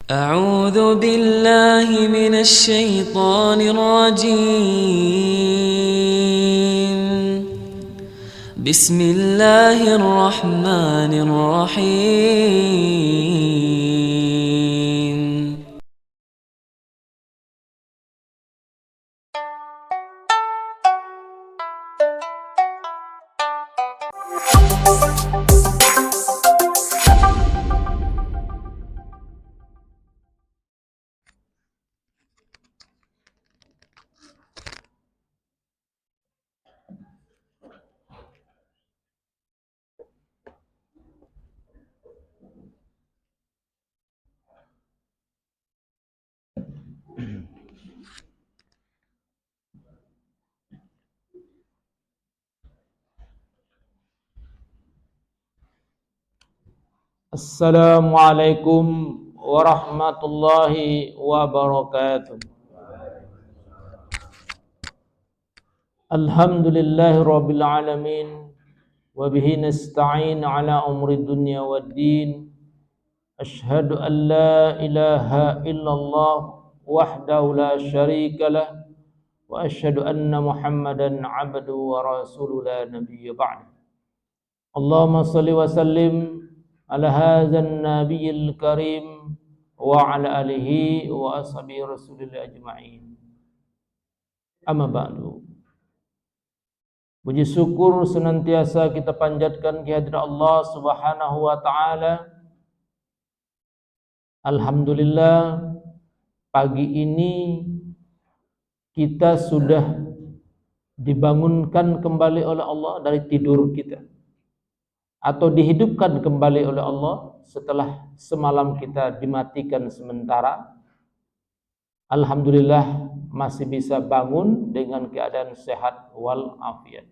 أعوذ بالله من الشيطان الرجيم. بسم الله الرحمن الرحيم. Assalamualaikum warahmatullahi wabarakatuh. Alhamdulillahi rabbil alamin, wa bihi nasta'in ala umri dunya waddin. Ashhadu an la ilaha illallah wahdahu la syarika lah, wa ashhadu anna Muhammadan abduhu wa rasuluhu la nabiyya ba'd. Allahumma salli wa sallim ala hadzal nabiyil karim wa ala alihi wa ashabihi rasulillah ajma'in. Amma ba'du. Puji syukur senantiasa kita panjatkan kehadirat Allah Subhanahu wa taala. Alhamdulillah, pagi ini kita sudah dibangunkan kembali oleh Allah dari tidur kita, atau dihidupkan kembali oleh Allah setelah semalam kita dimatikan sementara. Alhamdulillah masih bisa bangun dengan keadaan sehat wal afiat.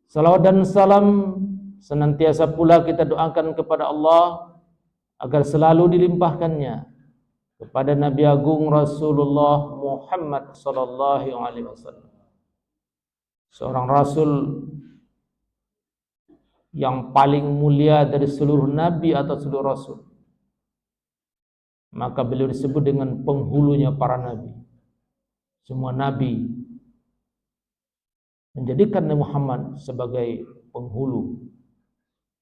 Salawat dan salam senantiasa pula kita doakan kepada Allah agar selalu dilimpahkannya kepada Nabi Agung Rasulullah Muhammad sallallahu alaihi wasallam, seorang rasul yang paling mulia dari seluruh nabi atau seluruh rasul. Maka beliau disebut dengan penghulunya para nabi. Semua nabi menjadikan Nabi Muhammad sebagai penghulu,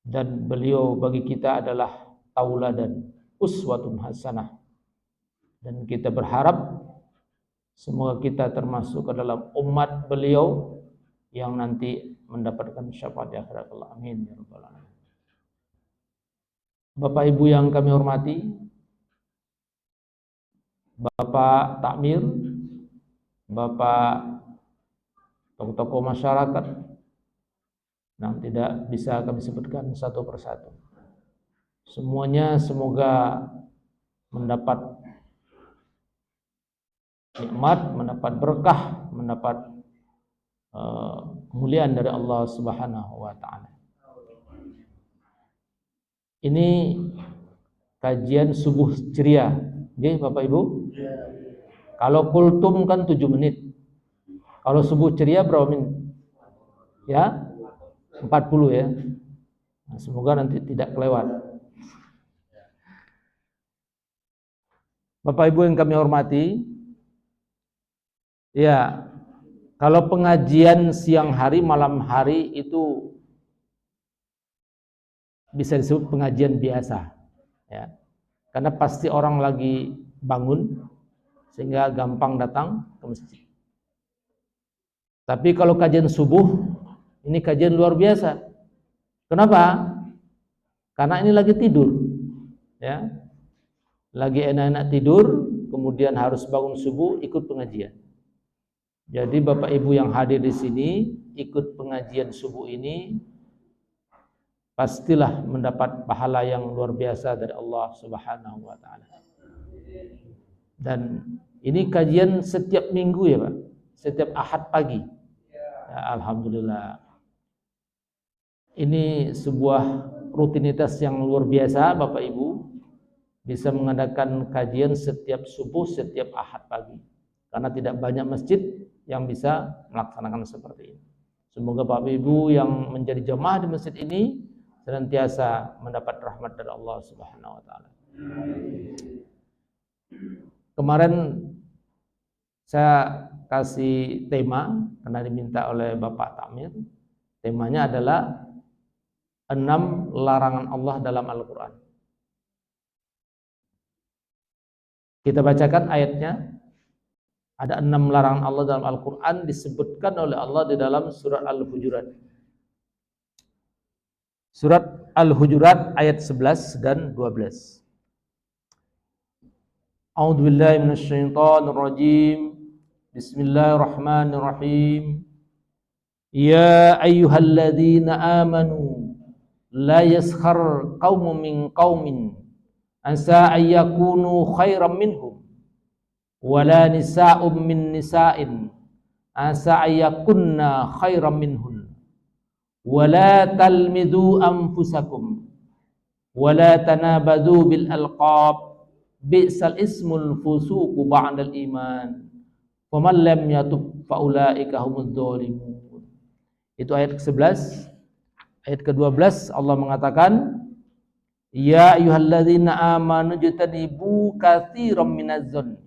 dan beliau bagi kita adalah tauladan, uswatun hasanah. Dan kita berharap semoga kita termasuk ke dalam umat beliau yang nanti mendapatkan syafaat di akhirat Allah. Amin ya rabbal alamin. Bapak Ibu yang kami hormati, Bapak Takmir, Bapak tokoh-tokoh masyarakat yang tidak bisa kami sebutkan satu persatu, semuanya semoga mendapat nikmat, mendapat berkah, mendapat kemuliaan dari Allah Subhanahu wa taala. Ini kajian subuh ceria, nggih Bapak Ibu? Kalau kultum kan 7 menit. Kalau subuh ceria berapa menit? Ya, 40 ya. Nah, semoga nanti tidak kelewat. Bapak Ibu yang kami hormati, ya, kalau pengajian siang hari, malam hari itu bisa disebut pengajian biasa, ya. Karena pasti orang lagi bangun sehingga gampang datang ke masjid. Tapi kalau kajian subuh, ini kajian luar biasa. Kenapa? Karena ini lagi tidur, ya. Lagi enak-enak tidur, kemudian harus bangun subuh ikut pengajian. Jadi Bapak Ibu yang hadir di sini ikut pengajian subuh ini pastilah mendapat pahala yang luar biasa dari Allah Subhanahu wa taala. Dan ini kajian setiap minggu ya Pak, setiap Ahad pagi. Ya, alhamdulillah. Ini sebuah rutinitas yang luar biasa Bapak Ibu, bisa mengadakan kajian setiap subuh, setiap Ahad pagi. Karena tidak banyak masjid yang bisa melaksanakan seperti ini. Semoga Bapak Ibu yang menjadi jemaah di masjid ini senantiasa mendapat rahmat dari Allah Subhanahu wa taala. Kemarin saya kasih tema karena diminta oleh Bapak Tamir. Temanya adalah 6 larangan Allah dalam Al-Quran. Kita bacakan ayatnya. Ada 6 larangan Allah dalam Al-Quran disebutkan oleh Allah di dalam surat Al-Hujurat. Surat Al-Hujurat ayat 11 dan 12. A'udzubillahi minasyaitonirrajim. Bismillahirrahmanirrahim. Ya ayyuhalladzina amanu la yaskhar qaumun min qaumin asa ayyakunu khairam minhum wala nisa'um min nisa'in asa ayyakunna khairam minhun wala talmidhu anfusakum wala tanabadhu bil alqab bi'sal ismul fusuqu ba'dal iman faman lam yatub faulaika humudz dzalimun. Itu ayat ke-11. Ayat ke-12 Allah mengatakan, ya ayyuhalladzina amanu jtanibu katsiran minadz-dzanni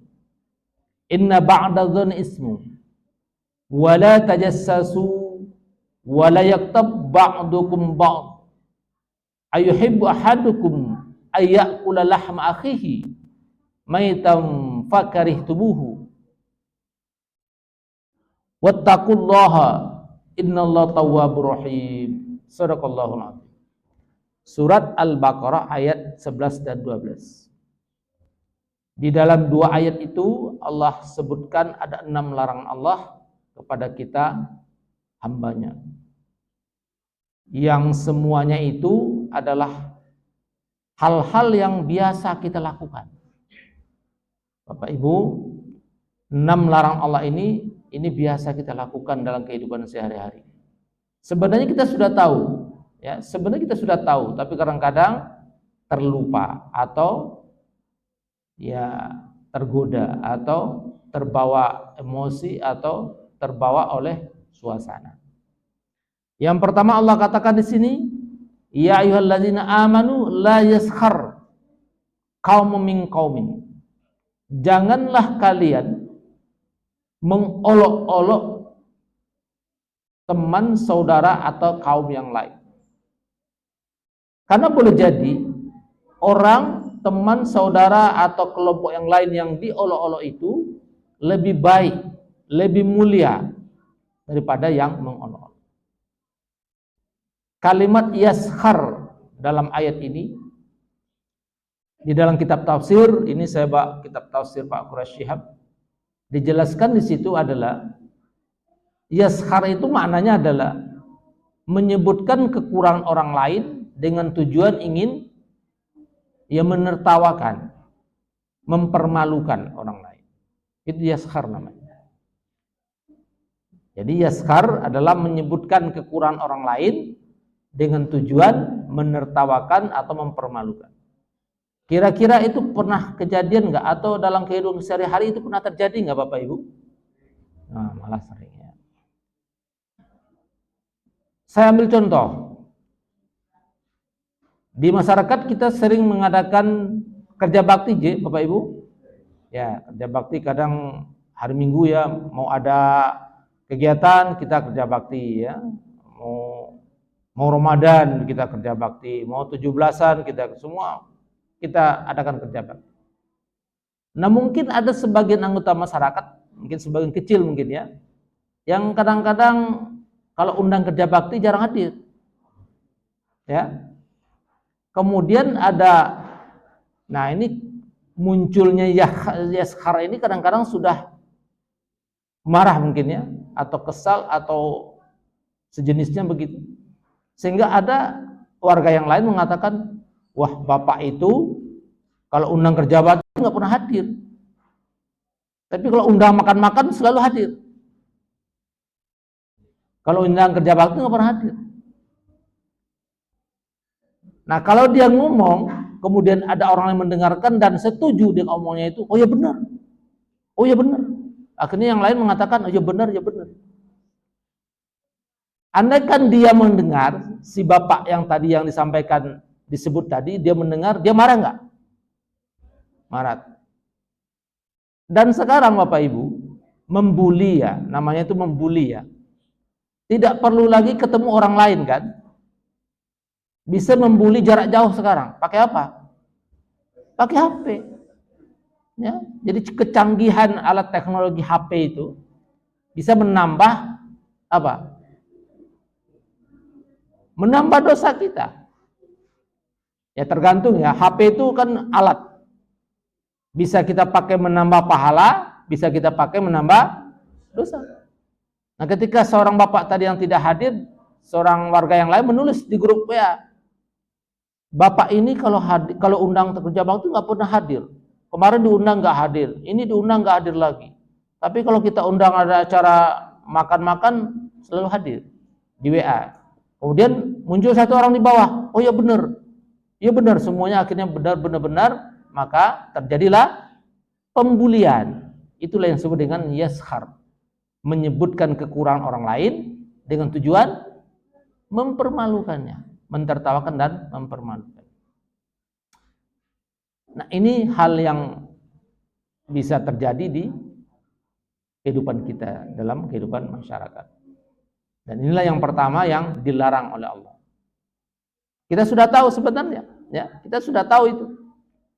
inna ba'dadz-dzanni ismu wa la tajassasu wa la yaktab ba'dukum ba'd ayuhibbu ahadukum ayyakula lahma akhihi maitan fakarihtubuhu wattaqullaha innallaha tawwabur rahim. Shadaqallahul azim. Surat Al-Baqarah ayat 11 dan 12. Di dalam 2 ayat itu Allah sebutkan ada 6 larangan Allah kepada kita hambanya, yang semuanya itu adalah hal-hal yang biasa kita lakukan. Bapak Ibu, 6 larangan Allah ini biasa kita lakukan dalam kehidupan sehari-hari. Sebenarnya kita sudah tahu, ya, tapi kadang-kadang terlupa atau ya tergoda atau terbawa emosi atau terbawa oleh suasana. Yang pertama Allah katakan di sini, ya ayyuhalladzina amanu la yaskhar qaumun min qaumin. Janganlah kalian mengolok-olok teman, saudara atau kaum yang lain. Karena boleh jadi orang, teman, saudara atau kelompok yang lain yang diolok-olok itu lebih baik, lebih mulia daripada yang mengolok-olok. Kalimat yaskhar dalam ayat ini di dalam kitab tafsir, ini saya baca kitab tafsir Pak Quraish Shihab, dijelaskan di situ adalah yaskhar itu maknanya adalah menyebutkan kekurangan orang lain dengan tujuan ingin ya menertawakan, mempermalukan orang lain. Itu yaskhar namanya. Jadi yaskhar adalah menyebutkan kekurangan orang lain dengan tujuan menertawakan atau mempermalukan. Kira-kira itu pernah kejadian nggak? Atau dalam kehidupan sehari-hari itu pernah terjadi nggak Bapak Ibu? Nah, malah sering ya. Saya ambil contoh. Di masyarakat kita sering mengadakan kerja bakti, Bapak Ibu. Ya, kerja bakti kadang hari Minggu ya, mau ada kegiatan kita kerja bakti ya. Mau Ramadan kita kerja bakti, mau 17-an kita semua kita adakan kerja bakti. Nah, mungkin ada sebagian anggota masyarakat, mungkin sebagian kecil mungkin ya, yang kadang-kadang kalau undang kerja bakti jarang hadir. Ya. Kemudian ada, nah ini munculnya yaskhar ini kadang-kadang sudah marah mungkin ya, atau kesal atau sejenisnya begitu. Sehingga ada warga yang lain mengatakan, wah bapak itu kalau undang kerja bakti nggak pernah hadir. Tapi kalau undang makan-makan selalu hadir. Kalau undang kerja bakti nggak pernah hadir. Nah kalau dia ngomong, kemudian ada orang yang mendengarkan dan setuju dengan omongnya itu, oh ya benar, oh ya benar. Akhirnya yang lain mengatakan, oh ya benar, ya benar. Andaikan dia mendengar, si bapak yang tadi yang disampaikan, disebut tadi, dia mendengar, dia marah nggak? Marah. Dan sekarang Bapak Ibu, membuli ya, namanya itu membuli ya. Tidak perlu lagi ketemu orang lain kan? Bisa membuli jarak jauh sekarang. Pakai apa? Pakai HP. Ya, jadi kecanggihan alat teknologi HP itu bisa menambah apa? Menambah dosa kita. Ya tergantung ya, HP itu kan alat. Bisa kita pakai menambah pahala, bisa kita pakai menambah dosa. Nah, ketika seorang bapak tadi yang tidak hadir, seorang warga yang lain menulis di grup WA, bapak ini kalau undang kerja bakti nggak pernah hadir. Kemarin diundang nggak hadir, ini diundang nggak hadir lagi. Tapi kalau kita undang ada acara makan-makan, selalu hadir di WA. Kemudian muncul satu orang di bawah, oh ya benar, semuanya akhirnya benar, maka terjadilah pembulian. Itulah yang disebut dengan yaskhar, menyebutkan kekurangan orang lain dengan tujuan mempermalukannya, mentertawakan dan mempermalukan. Nah, ini hal yang bisa terjadi di kehidupan kita, dalam kehidupan masyarakat. Dan inilah yang pertama yang dilarang oleh Allah. Kita sudah tahu sebenarnya, ya, kita sudah tahu itu.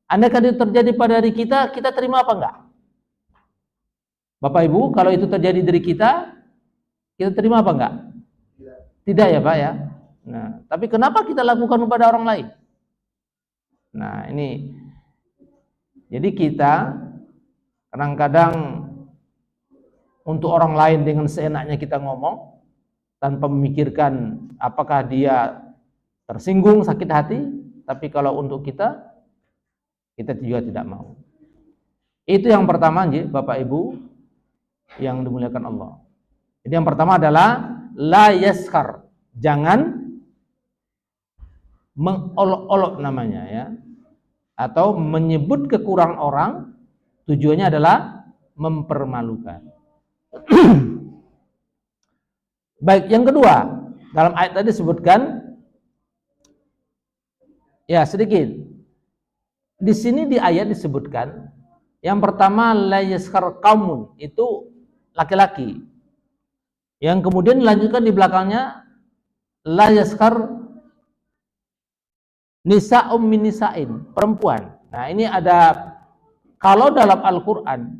Andaikan itu terjadi pada diri kita, kita terima apa enggak? Bapak Ibu, kalau itu terjadi diri kita terima apa enggak? Tidak ya Pak ya. Nah, tapi kenapa kita lakukan kepada orang lain? Nah, ini. Jadi kita kadang-kadang untuk orang lain dengan seenaknya kita ngomong tanpa memikirkan apakah dia tersinggung, sakit hati, tapi kalau untuk kita juga tidak mau. Itu yang pertama, Bapak Ibu yang dimuliakan Allah. Jadi yang pertama adalah la yaskhar, jangan mengolok-olok namanya ya, atau menyebut kekurangan orang, tujuannya adalah mempermalukan. Baik, yang kedua, dalam ayat tadi disebutkan ya sedikit. Di sini di ayat disebutkan yang pertama la yaskhar qaumun, itu laki-laki. Yang kemudian dilanjutkan di belakangnya la yaskhar nisa'um min nisa'in, perempuan. Nah, ini ada, kalau dalam Al-Qur'an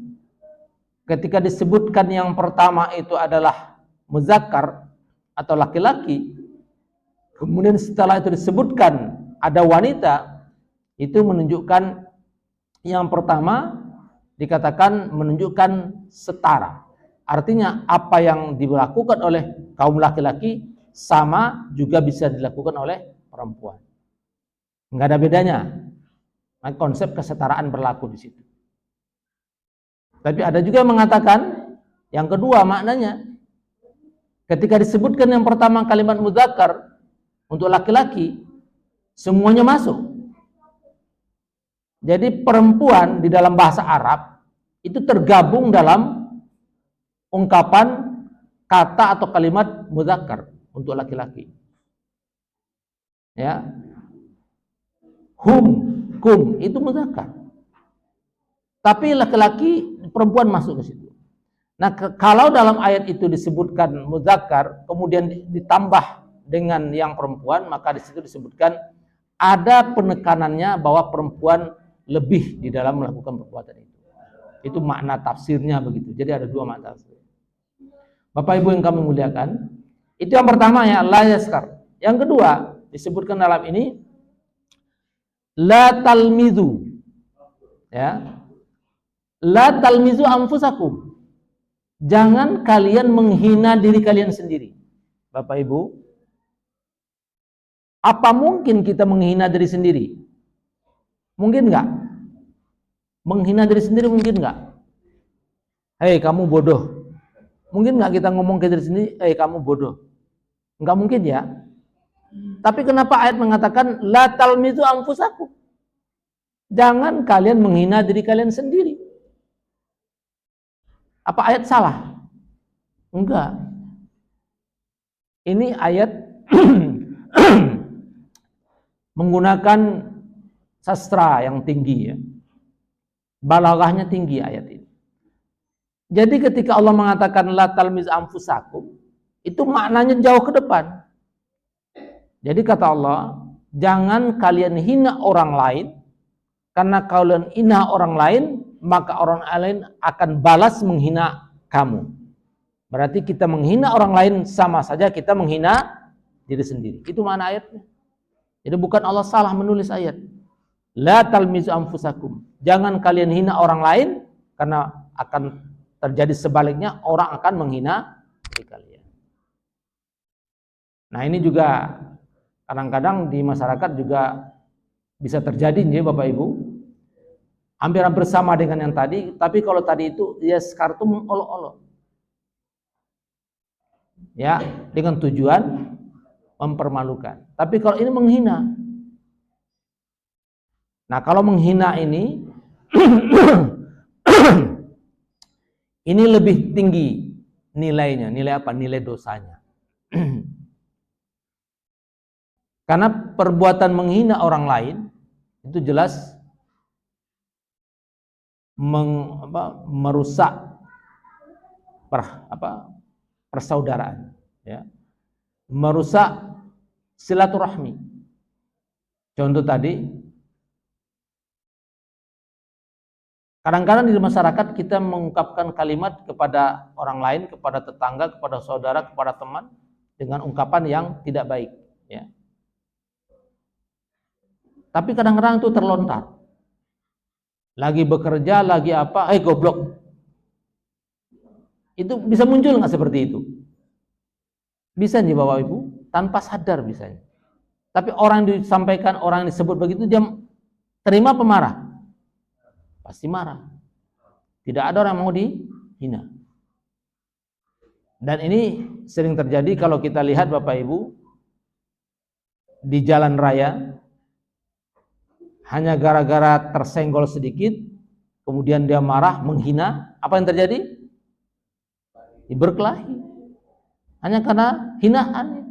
ketika disebutkan yang pertama itu adalah muzakkar atau laki-laki, kemudian setelah itu disebutkan ada wanita, itu menunjukkan yang pertama dikatakan menunjukkan setara. Artinya apa yang dilakukan oleh kaum laki-laki sama juga bisa dilakukan oleh perempuan. Enggak ada bedanya. Konsep kesetaraan berlaku di situ. Tapi ada juga yang mengatakan yang kedua maknanya, ketika disebutkan yang pertama kalimat mudzakkar untuk laki-laki, semuanya masuk. Jadi perempuan di dalam bahasa Arab itu tergabung dalam ungkapan kata atau kalimat mudzakkar untuk laki-laki. Ya. Kum itu mudzakkar. Tapi laki-laki, perempuan masuk ke situ. Nah, kalau dalam ayat itu disebutkan mudzakkar, kemudian ditambah dengan yang perempuan, maka di situ disebutkan ada penekanannya bahwa perempuan lebih di dalam melakukan perbuatan itu. Itu makna tafsirnya begitu. Jadi ada dua makna tafsir. Bapak Ibu yang kami muliakan, itu yang pertama ya, la yaskhar. Yang kedua disebutkan dalam ini la talmizu. Ya. La talmizu anfusakum. Jangan kalian menghina diri kalian sendiri. Bapak Ibu, apa mungkin kita menghina diri sendiri? Mungkin enggak? Menghina diri sendiri mungkin enggak? Hei kamu bodoh. Mungkin enggak kita ngomong ke diri sendiri, hei kamu bodoh? Enggak mungkin ya. Tapi kenapa ayat mengatakan la talmizu anfusakum? Jangan kalian menghina diri kalian sendiri. Apa ayat salah? Enggak. Ini ayat menggunakan sastra yang tinggi ya. Balaghahnya tinggi ayat ini. Jadi ketika Allah mengatakan la talmiz anfusakum, itu maknanya jauh ke depan. Jadi kata Allah, jangan kalian hina orang lain, karena kalian hina orang lain, maka orang lain akan balas menghina kamu. Berarti kita menghina orang lain sama saja kita menghina diri sendiri. Itu makna ayatnya. Jadi bukan Allah salah menulis ayat. La talmizu anfusakum. Jangan kalian hina orang lain, karena akan terjadi sebaliknya, orang akan menghina diri kalian. Nah, ini juga kadang-kadang di masyarakat juga bisa terjadi nih Bapak Ibu. Hampir-hampir sama dengan yang tadi, tapi kalau tadi itu ya sekarang itu mengolok-olok. Ya, dengan tujuan mempermalukan. Tapi kalau ini menghina. Nah, kalau menghina ini ini lebih tinggi nilainya. Nilai apa? Nilai dosanya. Karena perbuatan menghina orang lain itu jelas merusak persaudaraan, ya. Merusak silaturahmi. Contoh tadi, kadang-kadang di masyarakat kita mengungkapkan kalimat kepada orang lain, kepada tetangga, kepada saudara, kepada teman dengan ungkapan yang tidak baik, ya. Tapi kadang-kadang itu terlontar. Lagi bekerja, lagi apa, goblok. Itu bisa muncul nggak seperti itu? Bisa nih Bapak Ibu, tanpa sadar bisanya. Tapi orang yang disampaikan, orang yang disebut begitu, dia terima pemarah. Pasti marah. Tidak ada orang yang mau dihina. Dan ini sering terjadi kalau kita lihat Bapak Ibu di jalan raya, hanya gara-gara tersenggol sedikit, kemudian dia marah, menghina, apa yang terjadi? Berkelahi. Hanya karena hinaan.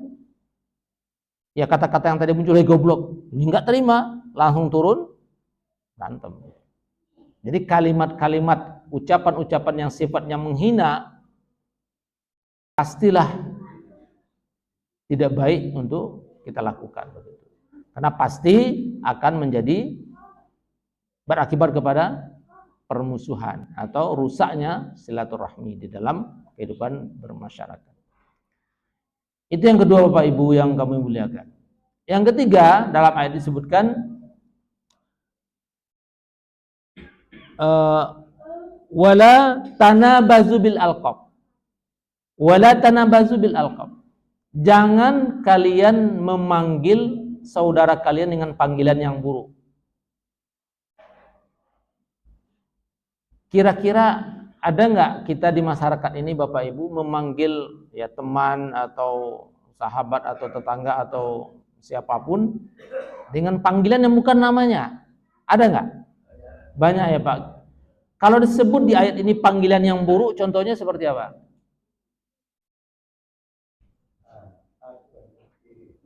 Ya kata-kata yang tadi muncul, goblok, ini enggak terima, langsung turun, berantem. Jadi kalimat-kalimat, ucapan-ucapan yang sifatnya menghina, pastilah tidak baik untuk kita lakukan. Karena pasti akan menjadi berakibat kepada permusuhan atau rusaknya silaturahmi di dalam kehidupan bermasyarakat. Itu yang kedua Bapak Ibu yang kami muliakan. Yang ketiga, dalam ayat disebutkan wala tanabazu bil alqab. Wala tanabazu bil alqab. Jangan kalian memanggil saudara kalian dengan panggilan yang buruk. Kira-kira ada nggak kita di masyarakat ini Bapak Ibu memanggil ya teman atau sahabat atau tetangga atau siapapun dengan panggilan yang bukan namanya? Ada nggak? Banyak ya Pak. Kalau disebut di ayat ini panggilan yang buruk, contohnya seperti apa?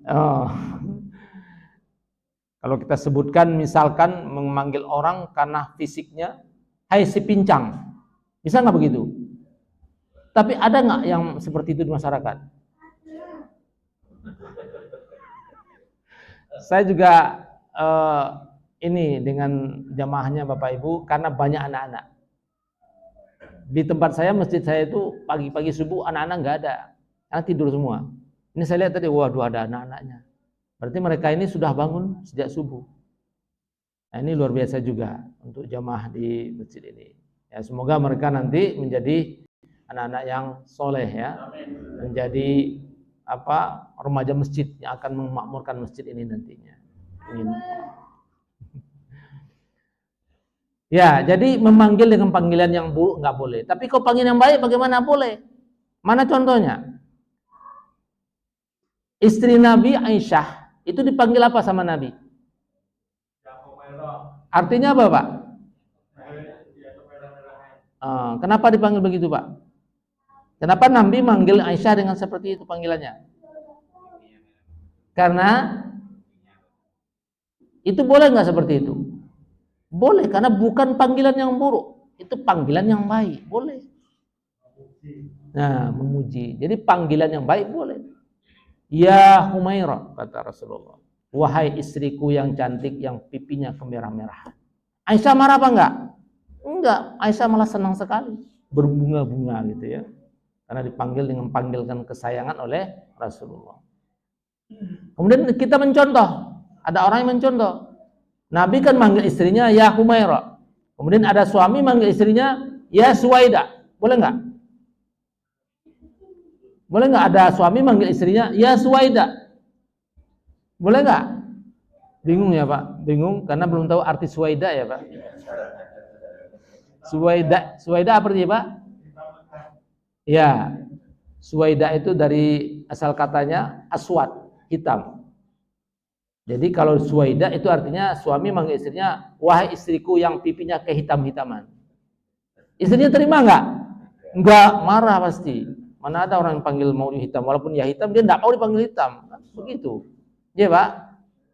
Oh. Kalau kita sebutkan misalkan memanggil orang karena fisiknya, hai si pincang, bisa nggak begitu? Tapi ada nggak yang seperti itu di masyarakat? Saya juga ini dengan jamaahnya Bapak Ibu, karena banyak anak-anak. Di tempat saya, masjid saya itu pagi-pagi subuh anak-anak nggak ada, karena tidur semua. Ini saya lihat tadi, waduh ada anak-anaknya. Berarti mereka ini sudah bangun sejak subuh. Nah, ini luar biasa juga untuk jamaah di masjid ini. Ya, semoga mereka nanti menjadi anak-anak yang soleh ya, menjadi remaja masjid yang akan memakmurkan masjid ini nantinya. Amin. Ya, jadi memanggil dengan panggilan yang buruk nggak boleh. Tapi kalau panggilan yang baik bagaimana boleh? Mana contohnya? Istri Nabi Aisyah itu dipanggil apa sama Nabi? Artinya apa Pak? Kenapa dipanggil begitu Pak? Kenapa Nabi manggil Aisyah dengan seperti itu panggilannya? Karena itu boleh nggak seperti itu? Boleh, karena bukan panggilan yang buruk, itu panggilan yang baik, boleh. Nah, memuji. Jadi panggilan yang baik boleh. Ya Humairah, kata Rasulullah. Wahai istriku yang cantik, yang pipinya kemerah-merahan. Aisyah marah apa enggak? Enggak, Aisyah malah senang sekali. Berbunga-bunga gitu ya. Karena dipanggil dengan panggilkan kesayangan oleh Rasulullah. Kemudian kita mencontoh. Ada orang yang mencontoh. Nabi kan manggil istrinya ya Humairah. Kemudian ada suami manggil istrinya ya Suwaida. Boleh enggak? Boleh enggak ada suami manggil istrinya ya Suwaida? Boleh enggak? Bingung ya Pak? Bingung karena belum tahu arti Suwaida ya Pak? Suwaida apa artinya Pak? Ya, Suwaida itu dari asal katanya aswad, hitam. Jadi kalau Suwaida itu artinya suami manggil istrinya, wahai istriku yang pipinya kehitam-hitaman. Istrinya terima enggak? Enggak, marah pasti. Mana ada orang yang panggil mau hitam, walaupun ya hitam dia enggak mau dipanggil hitam. Begitu. Iya Pak?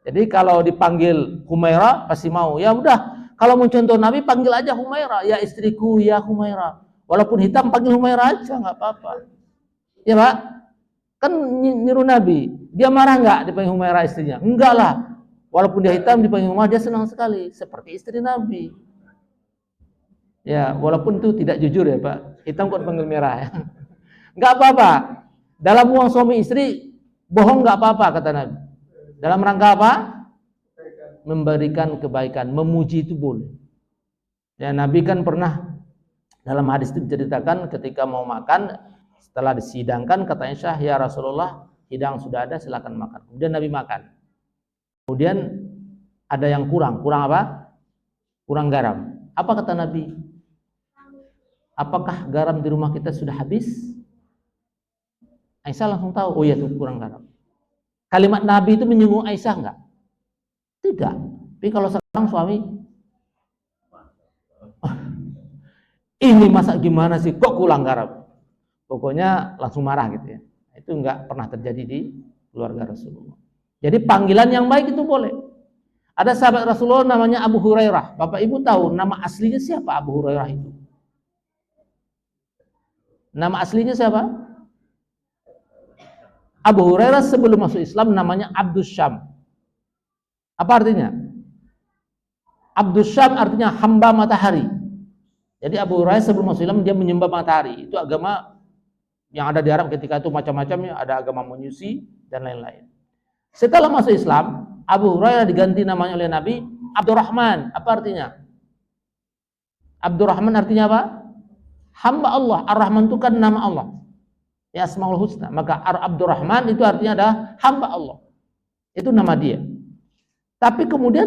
Jadi kalau dipanggil Humairah pasti mau. Ya udah, kalau mau contoh Nabi panggil aja Humairah, ya istriku ya Humairah. Walaupun hitam panggil Humairah aja enggak apa-apa. Ya Pak? Kan nyuruh Nabi. Dia marah enggak dipanggil Humairah istrinya? Enggak lah. Walaupun dia hitam dipanggil Humairah dia senang sekali, seperti istri Nabi. Ya, walaupun itu tidak jujur ya Pak. Hitam kok dipanggil merah ya. Enggak apa-apa. Dalam hubungan suami istri bohong enggak apa-apa kata Nabi. Dalam rangka apa? Memberikan kebaikan, memuji itu boleh. Ya, Nabi kan pernah dalam hadis itu diceritakan ketika mau makan, setelah disidangkan kata Aisyah, ya Rasulullah, hidang sudah ada, silakan makan. Kemudian Nabi makan. Kemudian ada yang kurang apa? Kurang garam. Apa kata Nabi? Apakah garam di rumah kita sudah habis? Aisyah langsung tahu, oh iya itu kurang garam. Kalimat Nabi itu menyinggung Aisyah enggak? Tidak. Tapi kalau sekarang suami, ini masak gimana sih? Kok kurang garam? Pokoknya langsung marah gitu ya. Itu enggak pernah terjadi di keluarga Rasulullah. Jadi panggilan yang baik itu boleh. Ada sahabat Rasulullah namanya Abu Hurairah. Bapak Ibu tahu nama aslinya siapa Abu Hurairah itu? Nama aslinya siapa? Abu Hurairah sebelum masuk Islam namanya Abdus Syam. Apa artinya? Abdus Syam artinya hamba matahari. Jadi Abu Hurairah sebelum masuk Islam dia menyembah matahari. Itu agama yang ada di Arab ketika itu macam-macamnya, ada agama Majusi dan lain-lain. Setelah masuk Islam, Abu Hurairah diganti namanya oleh Nabi Abdurrahman. Apa artinya? Abdurrahman artinya apa? Hamba Allah. Ar-Rahman itu kan nama Allah. Ya Asmaul Husna. Maka Abdurrahman itu artinya adalah hamba Allah. Itu nama dia. Tapi kemudian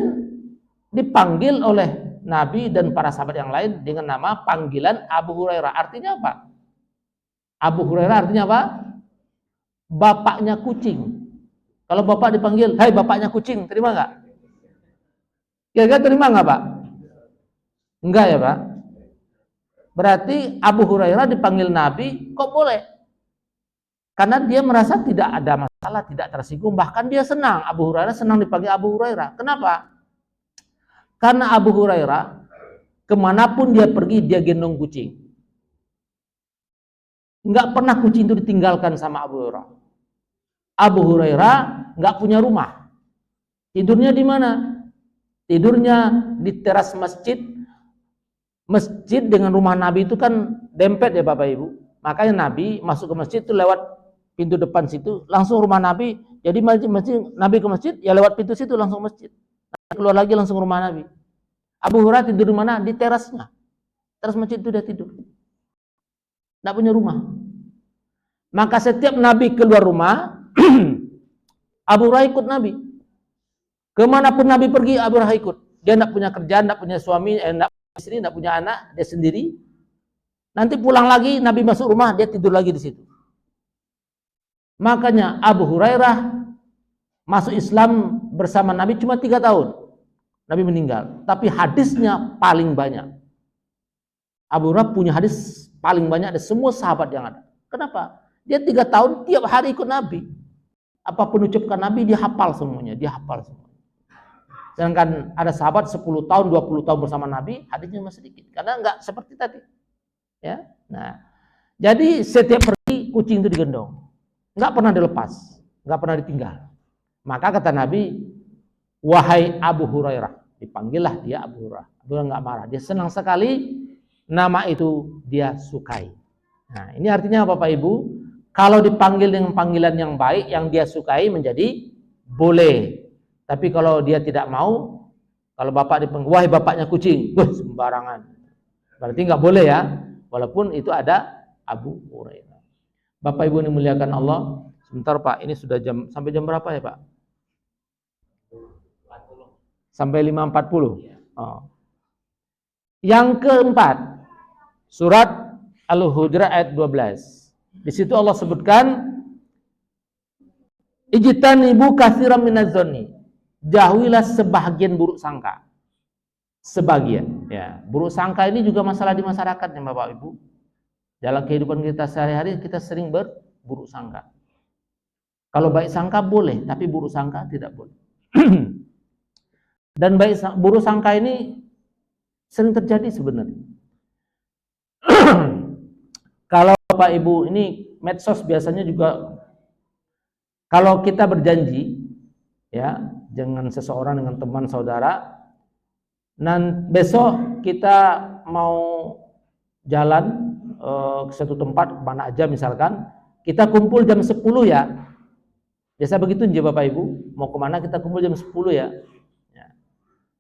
dipanggil oleh Nabi dan para sahabat yang lain dengan nama panggilan Abu Hurairah. Artinya apa? Abu Hurairah artinya apa? Bapaknya kucing. Kalau bapak dipanggil, hai bapaknya kucing, terima nggak? Kira-kira terima nggak Pak? Enggak ya Pak? Berarti Abu Hurairah dipanggil Nabi, kok boleh? Karena dia merasa tidak ada masalah, tidak tersinggung, bahkan dia senang. Abu Hurairah senang dipanggil Abu Hurairah. Kenapa? Karena Abu Hurairah kemanapun dia pergi dia gendong kucing. Enggak pernah kucing itu ditinggalkan sama Abu Hurairah. Abu Hurairah enggak punya rumah. Tidurnya di mana? Tidurnya di teras masjid. Masjid dengan rumah Nabi itu kan dempet ya Bapak Ibu. Makanya Nabi masuk ke masjid itu lewat pintu depan situ, langsung rumah Nabi. Jadi masjid Nabi ke masjid, ya lewat pintu situ langsung masjid. Keluar lagi langsung rumah Nabi. Abu Hurairah tidur di mana? Di terasnya. Teras masjid itu dia tidur. Tidak punya rumah. Maka setiap Nabi keluar rumah, Abu Hurairah ikut Nabi. Kemanapun Nabi pergi, Abu Hurairah ikut. Dia tidak punya kerjaan, tidak punya suami, tidak punya istri, tidak punya anak, dia sendiri. Nanti pulang lagi, Nabi masuk rumah, dia tidur lagi di situ. Makanya Abu Hurairah masuk Islam bersama Nabi cuma 3 tahun. Nabi meninggal. Tapi hadisnya paling banyak. Abu Hurairah punya hadis paling banyak dari semua sahabat yang ada. Kenapa? Dia 3 tahun tiap hari ikut Nabi. apapun ucapkan Nabi dia hafal semuanya, dia hafal semua. Sedangkan ada sahabat 10 tahun, 20 tahun bersama Nabi, hadisnya masih sedikit. Karena enggak seperti tadi. Ya. Nah, jadi setiap pergi kucing itu digendong. Enggak pernah dilepas, enggak pernah ditinggal. Maka kata Nabi, wahai Abu Hurairah, dipanggillah dia Abu Hurairah. Abu Hurairah enggak marah, dia senang sekali, nama itu dia sukai. Nah, ini artinya apa Bapak Ibu? Kalau dipanggil dengan panggilan yang baik, yang dia sukai menjadi boleh. Tapi kalau dia tidak mau, kalau bapak dipanggil, wahai bapaknya kucing, sembarangan. Berarti nggak boleh ya, walaupun itu ada Abu Hurairah. Bapak Ibu yang dimuliakan Allah, sebentar Pak, ini sudah sampai jam berapa ya Pak? Sampai 5.40. Oh. Yang keempat, surat Al-Hujurat ayat 12. Di situ Allah sebutkan, ijtanibu katsiran minadz-dzanni. Jauhilah sebahagian buruk sangka. Sebagian, ya. Buruk sangka ini juga masalah di masyarakat ya Bapak Ibu. Dalam kehidupan kita sehari-hari kita sering berburuk sangka. Kalau baik sangka boleh, tapi buruk sangka tidak boleh. Dan buruk sangka ini sering terjadi sebenarnya. Kalau Bapak Ibu ini medsos biasanya juga, kalau kita berjanji ya dengan seseorang, dengan teman saudara, dan besok kita mau jalan ke suatu tempat mana aja misalkan, kita kumpul jam 10 ya. Biasa begitu aja Bapak Ibu, mau kemana kita kumpul jam 10 ya.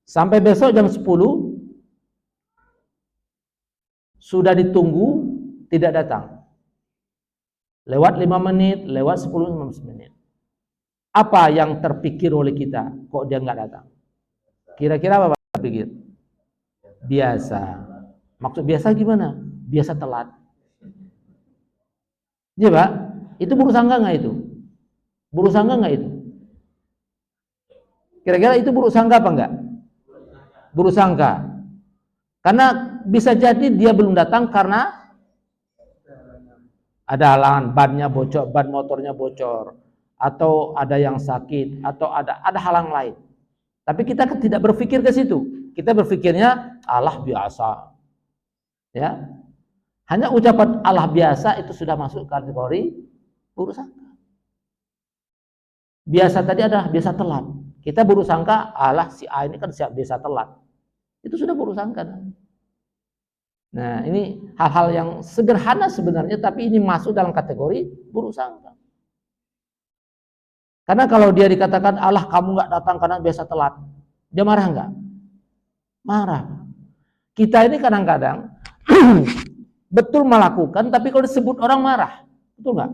Sampai besok jam 10 sudah ditunggu, tidak datang. Lewat 5 menit, lewat 10-15 menit. Apa yang terpikir oleh kita? Kok dia nggak datang? Kira-kira apa Pak pikir? Biasa. Maksud biasa gimana? Biasa telat. Iya Pak? Itu buruk sangka nggak itu? Buruk sangka nggak itu? Kira-kira itu buruk sangka apa enggak? Buruk sangka. Karena bisa jadi dia belum datang karena ada halangan, bannya bocor, ban motornya bocor, atau ada yang sakit, atau ada halang lain. Tapi kita tidak berpikir ke situ. Kita berpikirnya Allah biasa. Ya. Hanya ucapan Allah biasa itu sudah masuk kategori buruk sangka. Biasa tadi adalah biasa telat. Kita buruk sangka Allah si A ini kan siap biasa telat. Itu sudah buruk sangka. Nah, ini hal-hal yang sederhana sebenarnya, tapi ini masuk dalam kategori buruk sangka. Karena kalau dia dikatakan Allah kamu nggak datang karena biasa telat, dia marah nggak? Marah. Kita ini kadang-kadang betul melakukan, tapi kalau disebut orang marah, betul nggak?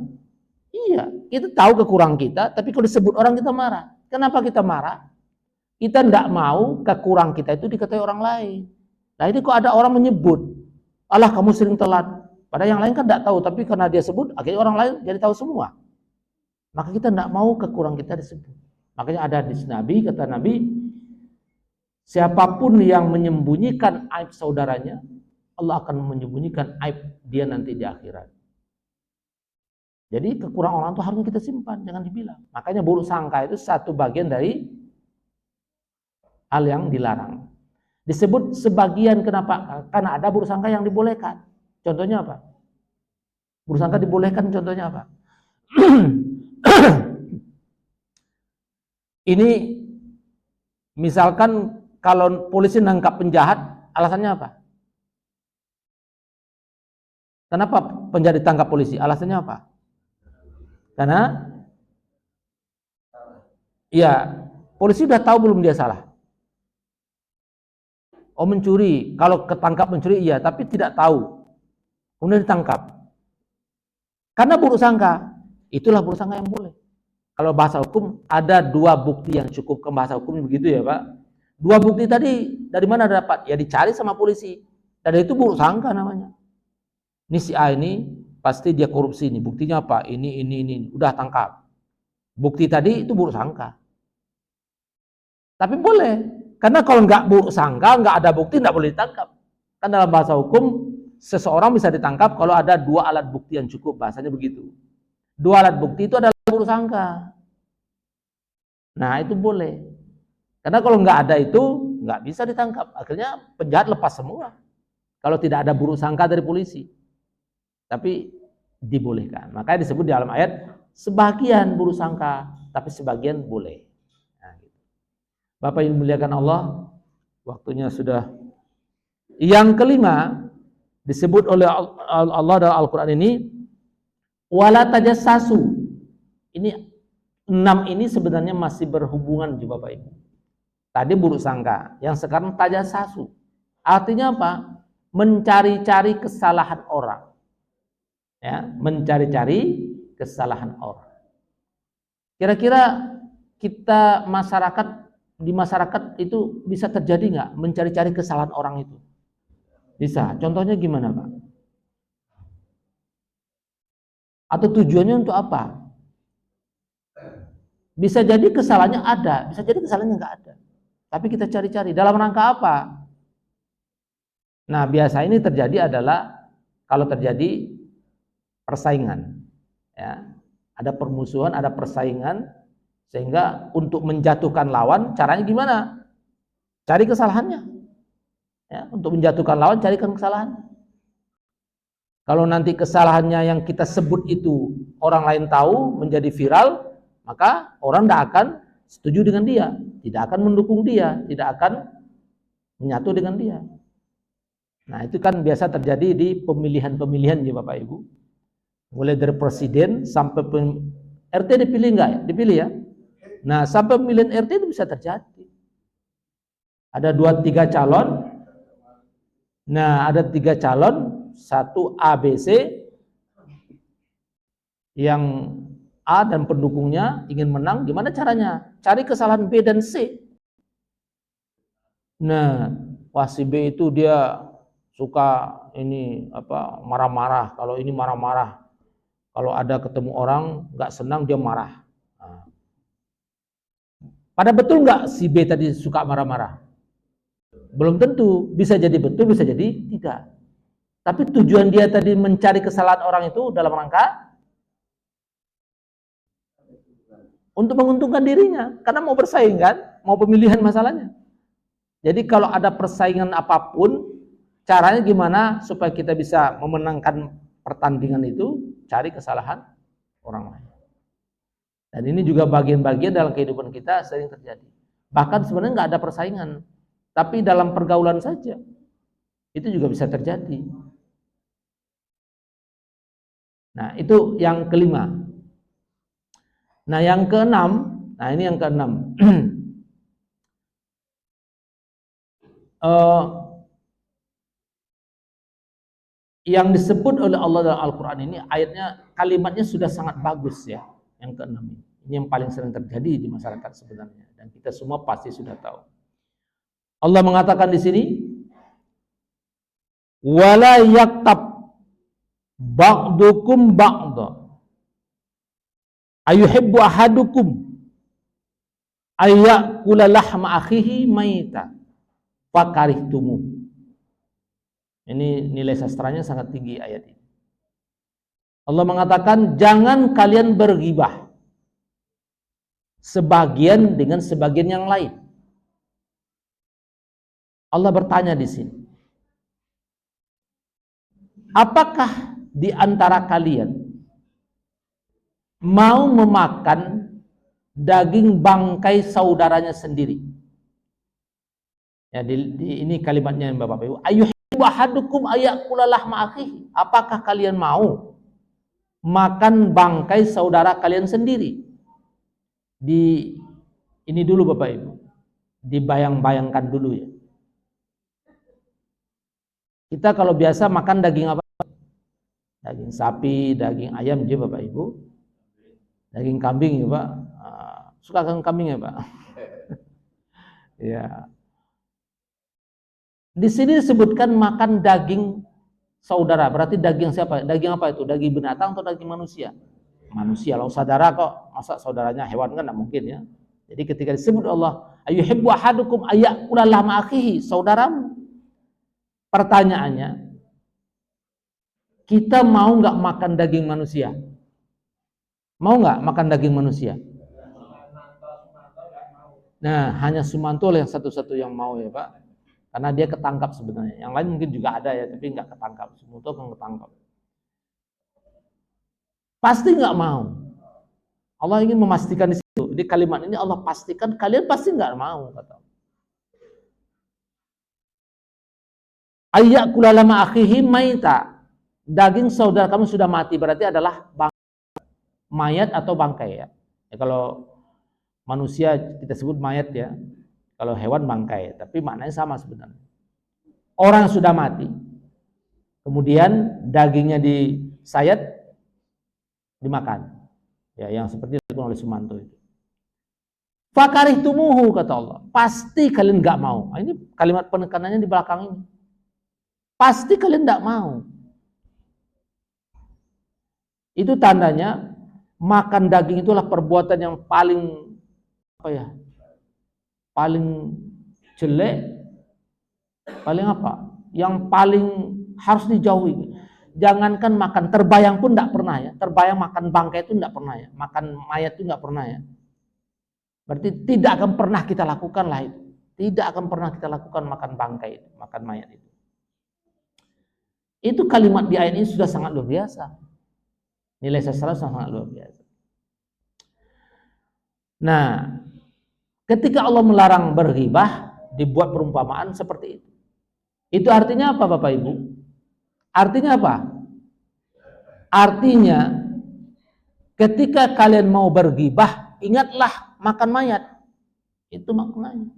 Iya, kita tahu kekurangan kita, tapi kalau disebut orang kita marah. Kenapa kita marah? Kita nggak mau kekurangan kita itu dikatai orang lain. Nah ini kok ada orang menyebut, Allah kamu sering telat. Padahal yang lain kan nggak tahu, tapi karena dia sebut, akhirnya orang lain jadi tahu semua. Maka kita tidak mau kekurangan kita disebut. Makanya ada hadis Nabi, kata Nabi, siapapun yang menyembunyikan aib saudaranya, Allah akan menyembunyikan aib dia nanti di akhirat. Jadi kekurangan orang itu harusnya kita simpan, jangan dibilang. Makanya buruk sangka itu satu bagian dari hal yang dilarang. Disebut sebagian, kenapa? Karena ada buruk sangka yang dibolehkan. Contohnya apa? Buruk sangka dibolehkan, contohnya apa? Ini misalkan kalau polisi nangkap penjahat, alasannya apa? Kenapa penjahat ditangkap polisi? Alasannya apa? Karena ya polisi udah tahu belum dia salah. Oh mencuri, kalau ketangkap mencuri iya, tapi tidak tahu. Kemudian ditangkap. Karena buruk sangka, itulah buruk sangka yang boleh. Kalau bahasa hukum ada dua bukti yang cukup, ke bahasa hukum begitu ya Pak. Dua bukti tadi dari mana dapat? Ya dicari sama polisi. Dan itu buruk sangka namanya. Ini si A ini pasti dia korupsi ini. Buktinya apa? Ini. Udah tangkap. Bukti tadi itu buruk sangka. Tapi boleh. Karena kalau nggak buruk sangka, nggak ada bukti, nggak boleh ditangkap. Kan dalam bahasa hukum, seseorang bisa ditangkap kalau ada dua alat bukti yang cukup. Bahasanya begitu. Dua alat bukti itu adalah buruk sangka. Nah itu boleh. Karena kalau nggak ada itu nggak bisa ditangkap. Akhirnya penjahat lepas semua. Kalau tidak ada buruk sangka dari polisi. Tapi dibolehkan. Makanya disebut di dalam ayat sebagian buruk sangka, tapi sebagian boleh. Nah, gitu. Bapak yang dimuliakan Allah, waktunya sudah. Yang kelima disebut oleh Allah dalam Al-Quran ini, wala tajassasu. Ini 6 ini sebenarnya masih berhubungan juga Bapak Ibu. Tadi buruk sangka, yang sekarang tajassasu. Artinya apa? Mencari-cari kesalahan orang. Ya, mencari-cari kesalahan orang. Kira-kira kita di masyarakat itu bisa terjadi nggak mencari-cari kesalahan orang itu? Bisa. Contohnya gimana Pak? Atau tujuannya untuk apa? Bisa jadi kesalahannya ada, bisa jadi kesalahannya nggak ada. Tapi kita cari-cari dalam rangka apa? Nah, biasa ini terjadi adalah kalau terjadi persaingan, ya, ada permusuhan, ada persaingan, sehingga untuk menjatuhkan lawan, caranya gimana? Cari kesalahannya, ya, untuk menjatuhkan lawan, carikan kesalahannya. Kalau nanti kesalahannya yang kita sebut itu orang lain tahu, menjadi viral, maka orang tidak akan setuju dengan dia, tidak akan mendukung dia, tidak akan menyatu dengan dia. Nah itu kan biasa terjadi di pemilihan-pemilihan ya Bapak Ibu. Mulai dari presiden sampai RT dipilih enggak ya? Dipilih ya. Nah sampai pemilihan RT itu bisa terjadi. Ada 2-3 calon. Nah ada 3 calon, satu ABC, yang A dan pendukungnya ingin menang, gimana caranya? Cari kesalahan B dan C. Nah, wah si B itu dia suka ini apa marah-marah. Kalau ini marah-marah, kalau ada ketemu orang nggak senang dia marah. Nah. Pada betul nggak si B tadi suka marah-marah? Belum tentu. Bisa jadi betul, bisa jadi tidak. Tapi tujuan dia tadi mencari kesalahan orang itu dalam rangka untuk menguntungkan dirinya, karena mau bersaing kan, mau pemilihan masalahnya. Jadi kalau ada persaingan apapun, caranya gimana supaya kita bisa memenangkan pertandingan itu, cari kesalahan orang lain. Dan ini juga bagian-bagian dalam kehidupan kita sering terjadi. Bahkan sebenarnya nggak ada persaingan, tapi dalam pergaulan saja, itu juga bisa terjadi. Nah itu yang kelima. Nah yang keenam, nah ini yang keenam. Yang disebut oleh Allah dalam Al-Quran ini, ayatnya, kalimatnya sudah sangat bagus ya. Yang keenam ini. Ini yang paling sering terjadi di masyarakat sebenarnya. Dan kita semua pasti sudah tahu. Allah mengatakan di sini, wala yaktab ba'dukum ba'da ayuhibbu ahadukum ayyakula lahma akhihi maita fakarihtumu. Ini nilai sastranya sangat tinggi ayat ini. Allah mengatakan jangan kalian berghibah sebagian dengan sebagian yang lain. Allah bertanya di sini, apakah di antara kalian mau memakan daging bangkai saudaranya sendiri? Ya, ini kalimatnya Bapak Ibu. Ayuhibbu ahadukum ayyakula lahma akhihi. Apakah kalian mau makan bangkai saudara kalian sendiri? Ini dulu Bapak Ibu. Dibayang-bayangkan dulu ya. Kita kalau biasa makan daging apa? Daging sapi, daging ayam aja Bapak Ibu. Daging kambing ya Pak. Suka kan kambing ya Pak? Ya. Di sini disebutkan makan daging saudara. Berarti daging siapa? Daging apa itu? Daging binatang atau daging manusia? Manusia. Kalau saudara kok, masa saudaranya hewan kan tidak mungkin ya. Jadi ketika disebut Allah, ayuhibbu ahadukum ayyakula lahma akhihi, saudaramu. Pertanyaannya, kita mau nggak makan daging manusia? Mau nggak makan daging manusia? Nah, hanya Sumanto yang satu-satu yang mau ya Pak. Karena dia ketangkap sebenarnya. Yang lain mungkin juga ada ya, tapi nggak ketangkap. Sumanto kan ketangkap. Pasti nggak mau. Allah ingin memastikan di situ. Di kalimat ini Allah pastikan kalian pasti nggak mau, kata. Ayyakula lama akhihi maita. Daging saudara kamu sudah mati, berarti adalah mayat atau bangkai ya. Kalau manusia kita sebut mayat ya. Kalau hewan bangkai, tapi maknanya sama sebenarnya. Orang sudah mati, kemudian dagingnya disayat, dimakan. Ya, yang seperti dilakukan oleh Sumanto itu. Fakarihtumuhu, kata Allah. Pasti kalian nggak mau. Ini kalimat penekanannya di belakang ini. Pasti kalian nggak mau. Itu tandanya makan daging itulah perbuatan yang paling paling jelek, paling yang paling harus dijauhi. Jangankan makan, terbayang pun tidak pernah ya. Terbayang makan bangkai itu tidak pernah ya. Makan mayat itu tidak pernah ya. Berarti tidak akan pernah kita lakukan lah itu. Tidak akan pernah kita lakukan makan bangkai itu, makan mayat itu. Itu kalimat di ayat ini sudah sangat luar biasa. Nilai sastra sangat luar biasa. Nah, ketika Allah melarang berghibah, dibuat perumpamaan seperti itu. Itu artinya apa Bapak Ibu? Artinya apa? Artinya ketika kalian mau berghibah, ingatlah makan mayat. Itu maknanya.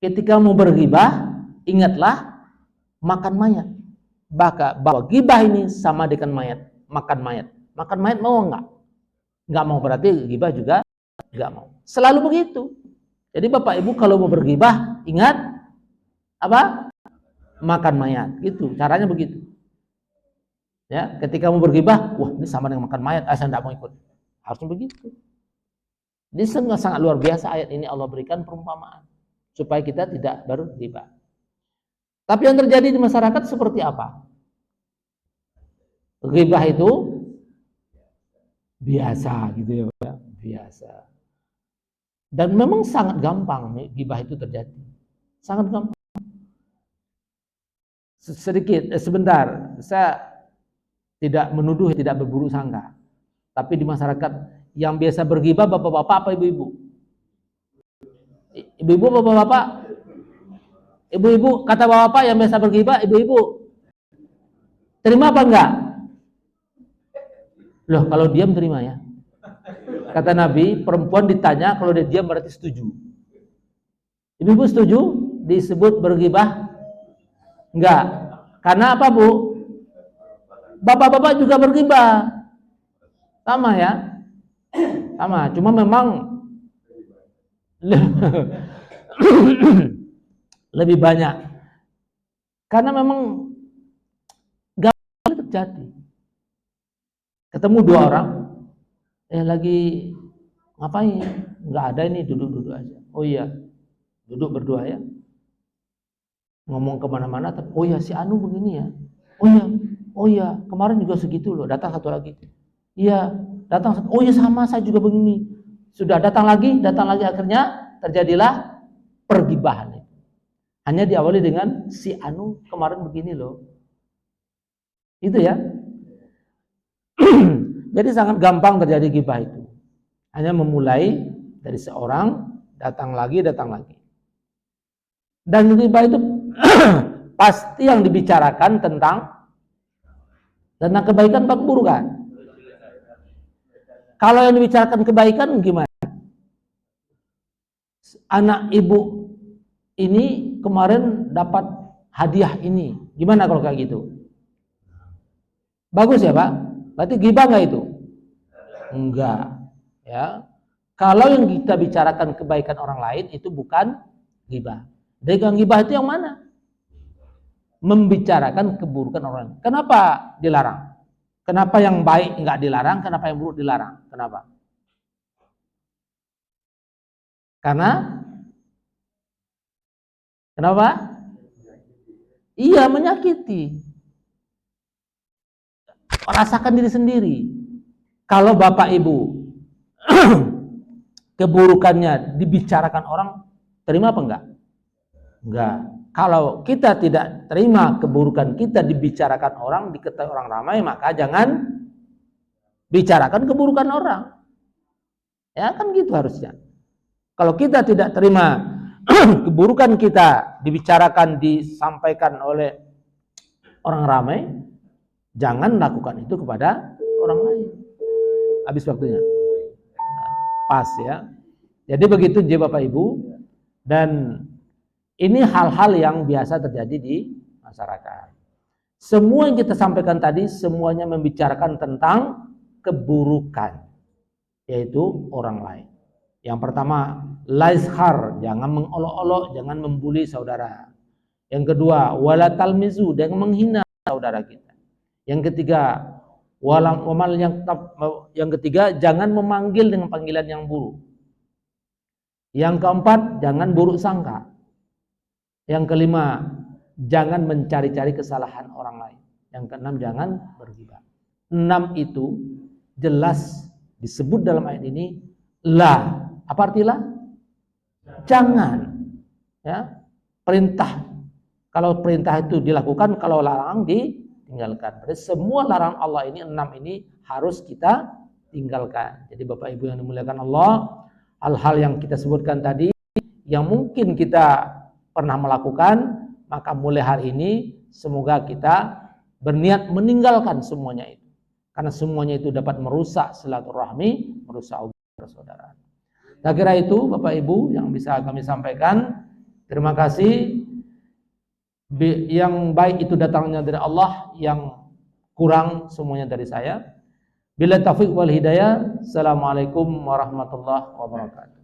Ketika mau berghibah, ingatlah makan mayat. Bahwa ghibah ini sama dengan mayat, makan mayat. Makan mayat mau enggak? Enggak mau, berarti ghibah juga enggak mau. Selalu begitu. Jadi Bapak Ibu kalau mau berghibah, ingat apa? Makan mayat. Gitu, caranya begitu. Ya, ketika mau berghibah, wah ini sama dengan makan mayat, saya enggak mau ikut. Harusnya begitu. Ini sangat luar biasa ayat ini Allah berikan perumpamaan supaya kita tidak berghibah. Tapi yang terjadi di masyarakat seperti apa? Ghibah itu biasa gitu ya Pak, biasa. Dan memang sangat gampang ghibah itu terjadi. Sangat gampang. Sebentar, saya tidak menuduh, tidak berburuk sangka. Tapi di masyarakat yang biasa berghibah bapak-bapak apa ibu-ibu? Ibu-ibu bapak-bapak? Ibu-ibu, kata bapak yang biasa berghibah, ibu-ibu terima apa enggak? Loh, kalau diam terima ya. Kata Nabi, perempuan ditanya, kalau dia diam berarti setuju. Ibu-ibu setuju disebut berghibah? Enggak. Karena apa Bu? Bapak-bapak juga berghibah. Sama ya. Sama, cuma memang lebih banyak. Karena memang gampang terjadi. Ketemu dua orang, lagi ngapain? Nggak ada ini, duduk-duduk aja. Oh iya, duduk berdua ya. Ngomong kemana-mana, oh ya si Anu begini ya. Oh iya, kemarin juga segitu loh. Datang satu lagi. Iya, datang satu. Oh iya sama, saya juga begini. Sudah datang lagi, akhirnya terjadilah pergibahan. Hanya diawali dengan si Anu kemarin begini loh. Itu ya. Jadi sangat gampang terjadi ghibah itu. Hanya memulai dari seorang, datang lagi. Dan ghibah itu pasti yang dibicarakan tentang kebaikan atau keburukan. Kalau yang dibicarakan kebaikan gimana? Anak ibu ini kemarin dapat hadiah ini. Gimana kalau kayak gitu? Bagus ya Pak? Berarti ghibah nggak itu? Enggak. Ya. Kalau yang kita bicarakan kebaikan orang lain itu bukan ghibah. Dengan ghibah itu yang mana? Membicarakan keburukan orang lain. Kenapa dilarang? Kenapa yang baik nggak dilarang? Kenapa yang buruk dilarang? Kenapa? Kenapa? Iya, menyakiti. Rasakan diri sendiri. Kalau bapak ibu keburukannya dibicarakan orang, terima apa enggak? Enggak. Kalau kita tidak terima keburukan kita dibicarakan orang, diketahui orang ramai, maka jangan bicarakan keburukan orang. Ya kan gitu harusnya. Kalau kita tidak terima keburukan kita dibicarakan, disampaikan oleh orang ramai, jangan lakukan itu kepada orang lain. Habis waktunya. Pas ya. Jadi begitu dia Bapak Ibu, dan ini hal-hal yang biasa terjadi di masyarakat. Semua yang kita sampaikan tadi semuanya membicarakan tentang keburukan, yaitu orang lain. Yang pertama, la izhar, jangan mengolok-olok, jangan membuli saudara. Yang kedua, wala talmizu, jangan menghina saudara kita. Yang ketiga, yang ketiga, jangan memanggil dengan panggilan yang buruk. Yang keempat, jangan buruk sangka. Yang kelima, jangan mencari-cari kesalahan orang lain. Yang keenam, jangan berghibah. 6 itu jelas disebut dalam ayat ini la. Apa artinya? Jangan. Ya. Perintah. Kalau perintah itu dilakukan, kalau larang ditinggalkan. Berarti semua larangan Allah ini 6 ini harus kita tinggalkan. Jadi Bapak Ibu yang dimuliakan Allah, hal-hal yang kita sebutkan tadi yang mungkin kita pernah melakukan, maka mulai hari ini semoga kita berniat meninggalkan semuanya itu. Karena semuanya itu dapat merusak silaturahmi, merusak hubungan persaudaraan. Saya kira itu Bapak Ibu yang bisa kami sampaikan. Terima kasih. Yang baik itu datangnya dari Allah, yang kurang semuanya dari saya. Bila taufiq wal hidayah. Assalamualaikum warahmatullahi wabarakatuh.